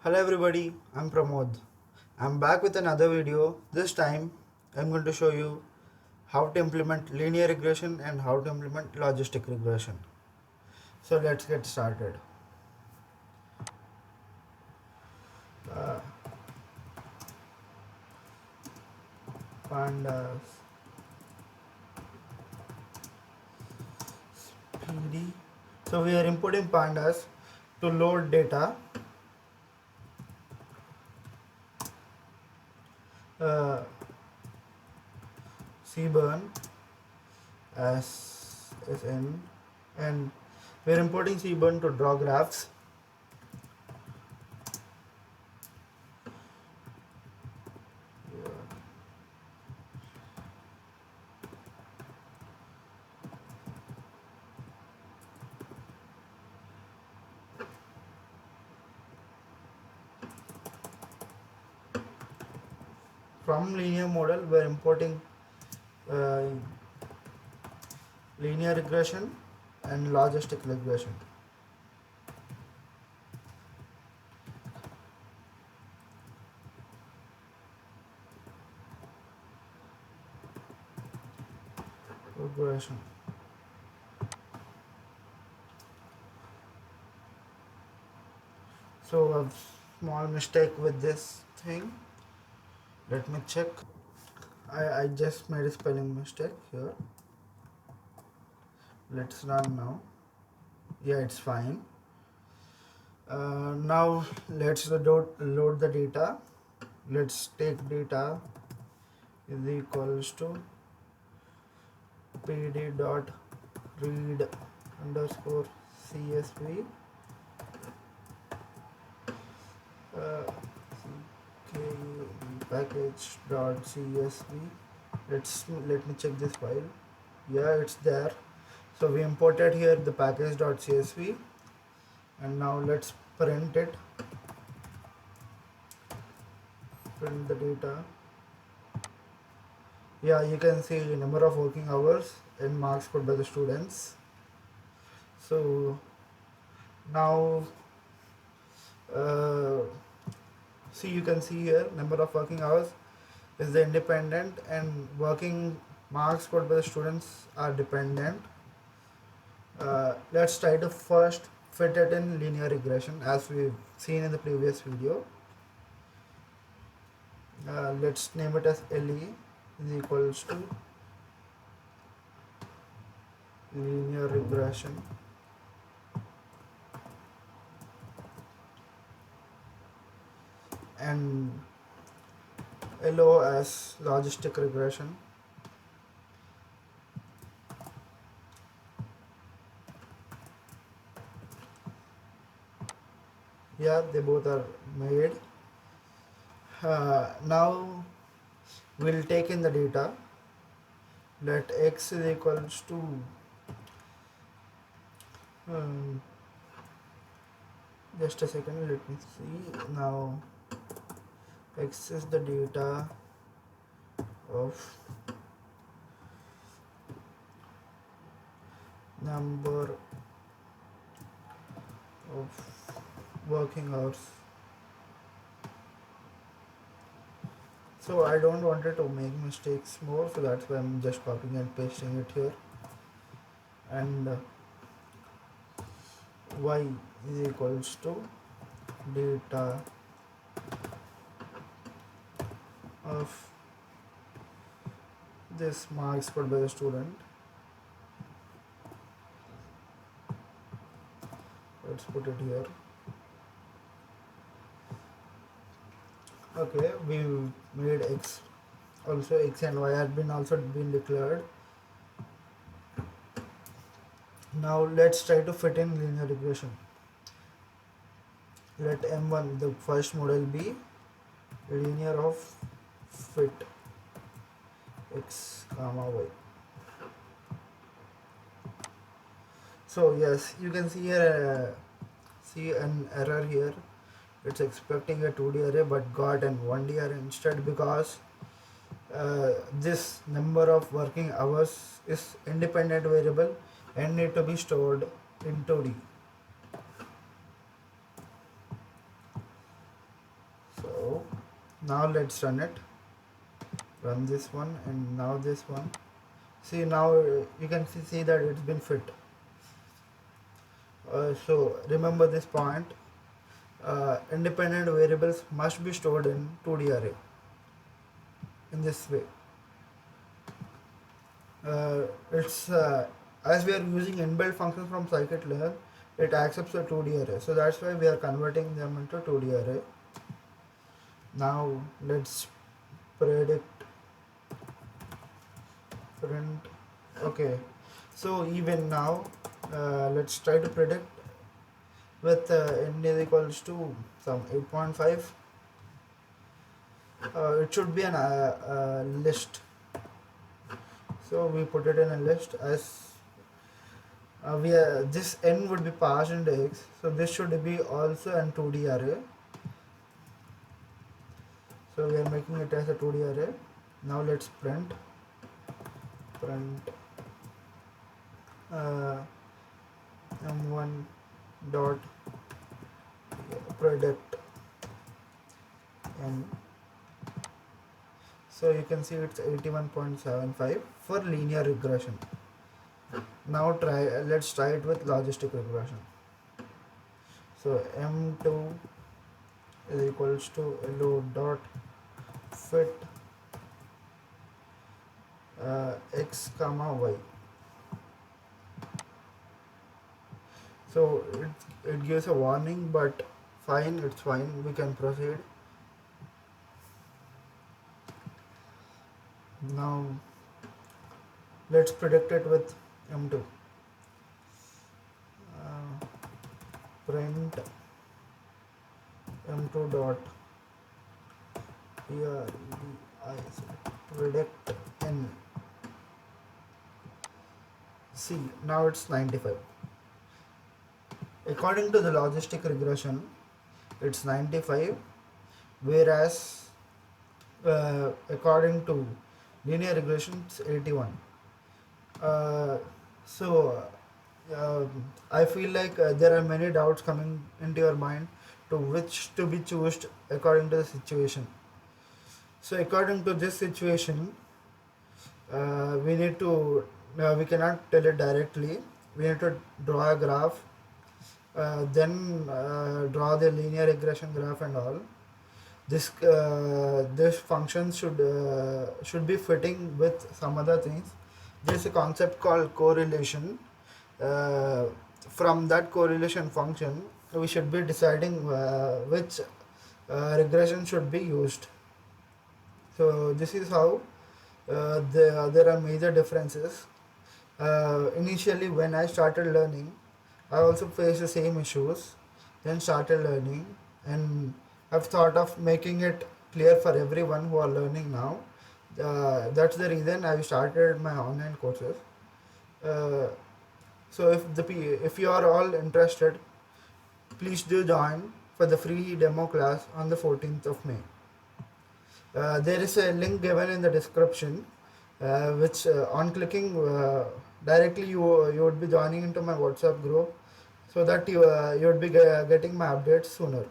Hello everybody, I'm Pramod. I'm back with another video. This time I'm going to show you how to implement linear regression and how to implement logistic regression. So let's get started. Uh, Pandas PD. So we are importing pandas to load data. Uh, Cburn as SN, and we are importing Cburn to draw graphs. From linear model we are importing uh, linear regression and logistic regression. Regression. So a small mistake with this thing. Let me check. I just made a spelling mistake here. Let's run now. Yeah, it's fine. Now let's load the data. Let's take data is equals to pd dot read underscore csv package dot csv. Let me check this file. Yeah, it's there. So we imported here the package dot csv, and now let's print it. Print the data. Yeah, you can see number of working hours and marks scored by the students. So now see, you can see here number of working hours is the independent and working marks scored by the students are dependent. Let's try to first fit it in linear regression as we've seen in the previous video. Let's name it as LE is equals to linear regression and LO as logistic regression. Yeah, they both are made. Now we'll take in the data. Let x is equals to um, just a second, let me see. Now x is the data of number of working hours. So I don't want it to make mistakes more, so that's why I'm just copying and pasting it here. And y is equals to data of this marks scored by the student. Let's put it here. Okay, we made x, also x and y had been also been declared. Now let's try to fit in linear regression. Let m1, the first model, be linear of fit x comma y. So yes, you can see here, see an error here. It's expecting a 2D array but got an 1D array instead, because this number of working hours is independent variable and need to be stored in 2D. Now let's run it. Run this one and now this one. See, now you can see that it's been fit. So remember this point. Independent variables must be stored in 2D array in this way. It's as we are using inbuilt functions from scikit-learn, it accepts a 2D array. So that's why we are converting them into 2D array. Now let's predict print. Okay, so even now let's try to predict with n is equals to some 8.5. It should be an list, so we put it in a list as this n would be passed into x, so this should be also an 2D array. So we are making it as a 2D array. Now let's print m1 dot predict n. So you can see it's 81.75 for linear regression. Now let's try it with logistic regression. So m2 is equals to lo dot fit x comma y. So it gives a warning, but fine, it's fine, we can proceed. Now let's predict it with m2. Print m2 dot predict n. See, now it's 95. According to the logistic regression, it's 95, whereas according to linear regression, it's 81. I feel like there are many doubts coming into your mind to which to be chosen according to the situation. So according to this situation, we cannot tell it directly. We need to draw a graph, then draw the linear regression graph and all. This function should be fitting with some other things. There's a concept called correlation. From that correlation function, we should be deciding which regression should be used. So this is how there are major differences. Initially, when I started learning, I also faced the same issues. Then started learning, and I've thought of making it clear for everyone who are learning now. That's the reason I started my online courses. So if you are all interested, please do join for the free demo class on the 14th of May. There is a link given in the description, which on clicking directly you would be joining into my WhatsApp group, so that you would be getting my updates sooner.